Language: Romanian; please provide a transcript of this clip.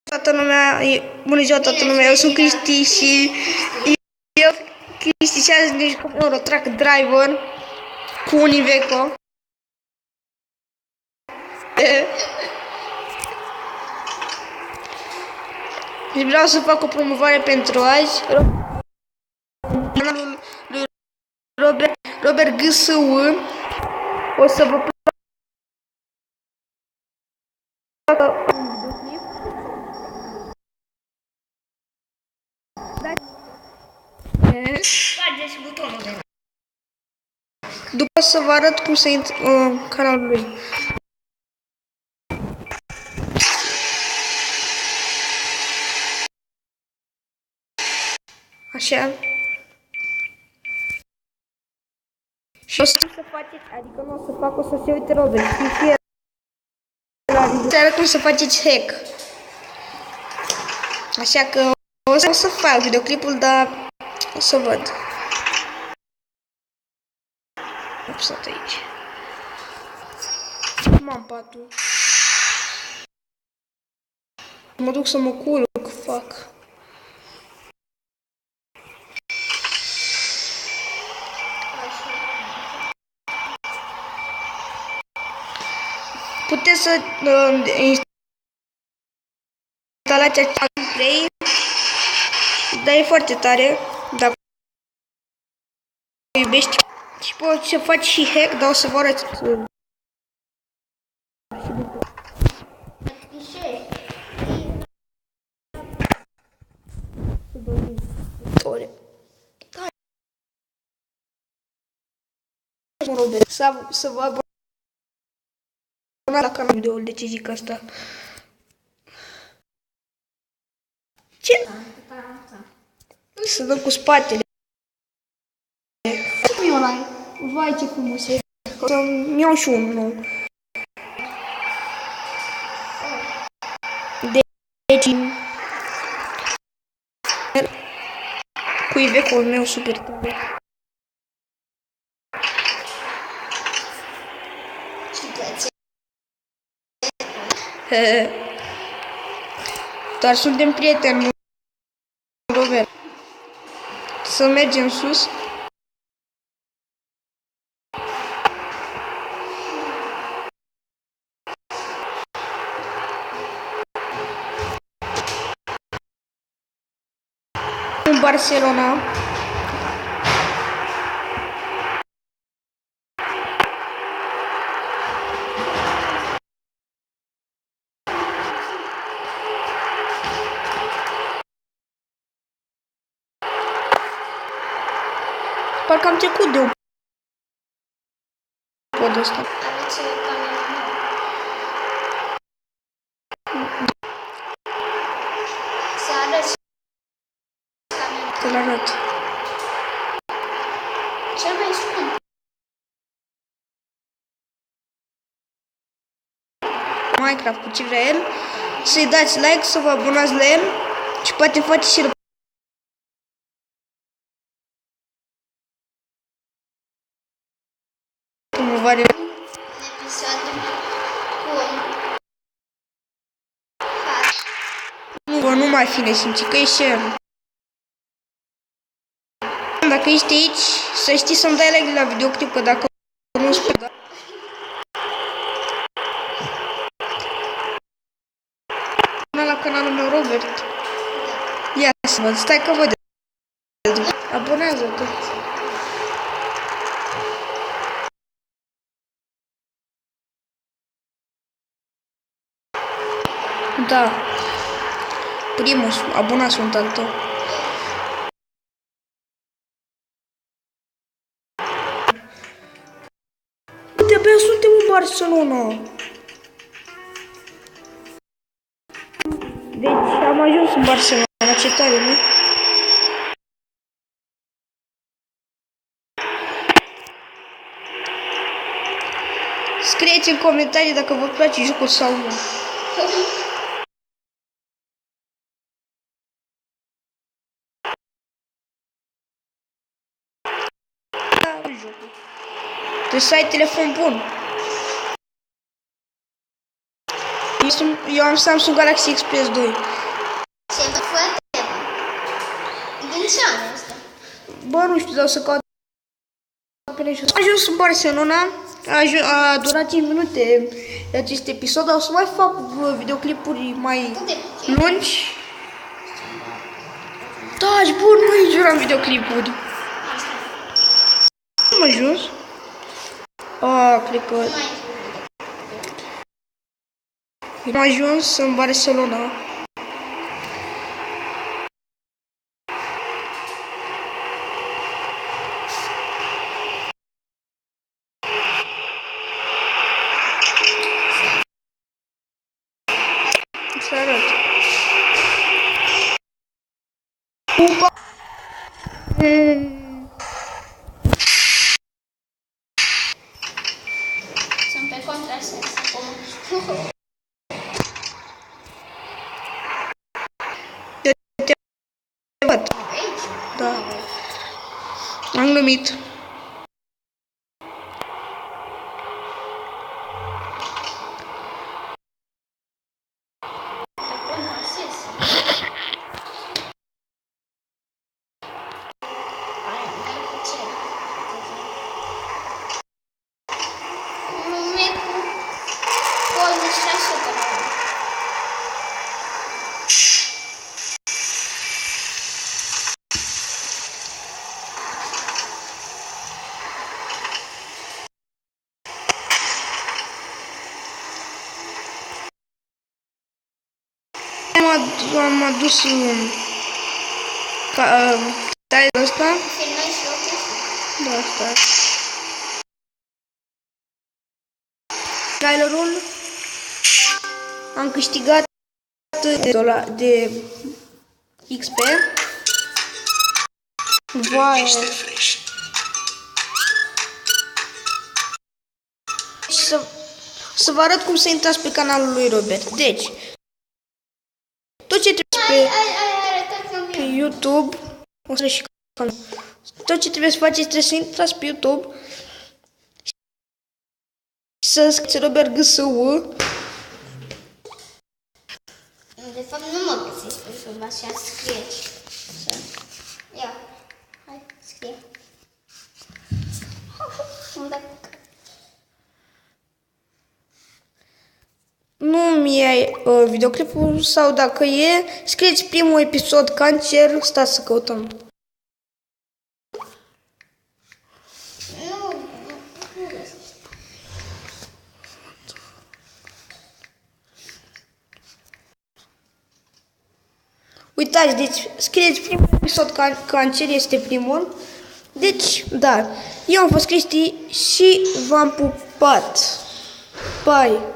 Toată lumea, bună ziua toată lumea, eu sunt Cristi și eu, Cristi, și azi ne jucăm Eurotrack Driver cu un iveco. Deci vreau să fac o promovare pentru azi. Canalul lui Robert GSU. O să vă placă un videoclip. Spargeți butonul de. După să vă arăt cum să intru în canalul lui. Așa. Și o să faceți, adică nu o să fac, o să se uite Robert. Și fie la video. Să arăt cum să faceți hack. Așa că o să fac videoclipul, dar o să văd. Am stat aici. M-am patul. Mă duc să mă culc, fac. Puteți să instalați acest play, dar e foarte tare, dacă iubești. Și poți să faci și hack, dar o să vă arăt. Să vă abonați la canalul videoul, de ce zic asta? Ce? Să dăm cu spatele. Vai, ce frumos e. O să-mi iau și unul nou. Deci, cu iveco-ul meu super tare. Doar suntem prieteni, Robert. Să mergem sus. În Barcelona. Parcă am trecut de un pod ăsta. Să-l arăt. Cel mai scump. Minecraft, cu ce vrea el. Să-i dați like, să vă abonați la el și poate face și promovare. Nu mai fi nesimțit, că e share. Dacă ești aici, să știi să-mi dai like la videoclip, că dacă nu spui, până la canalul meu, Robert. Ia să văd, stai că văd. Abonează-te. Da. Primul, abonat sunt al tău. De-abia suntem în Barcelona. Deci am ajuns în Barcelona, ce tare, nu? Scrieți în comentarii dacă vă place jocul sau nu. Trebuie să ai telefon bun. Eu am Samsung Galaxy Express 2. Sempre foi a teva. Din ce an este? Bă, nu știu, dar să caut pe jos. Am ajuns în Barcelona, a durat 5 minute acest episod, dar o să mai fac videoclipuri mai lungi. Da, și bun, măi, juram videoclipuri. Am ajuns? Cred că... Am ajuns în Barcelona. Să arăt. Upa! Sunt pe contrasens acum. Văd. Da. Am glumit. Am adus taiul ăsta. Da, stai. Trailerul. Am câștigat de XP. Vai. Să vă arăt cum să intrați pe canalul lui Robert. Deci, tot ce trebuie pe YouTube, o să și tot ce trebuie să faceți, trebuie să intrați pe YouTube și să scrieți Robert GSU. De fapt nu mă găsiți pe YouTube, așa scrieți. Ia, hai, scrie. Nu mi-e videoclipul sau dacă e, scrieți primul episod Cancer, stați să căutăm. Nu găsiți. Uitați, deci scrieți primul episod Cancer, este primul. Deci, da, eu am fost Cristi și v-am pupat. Bye!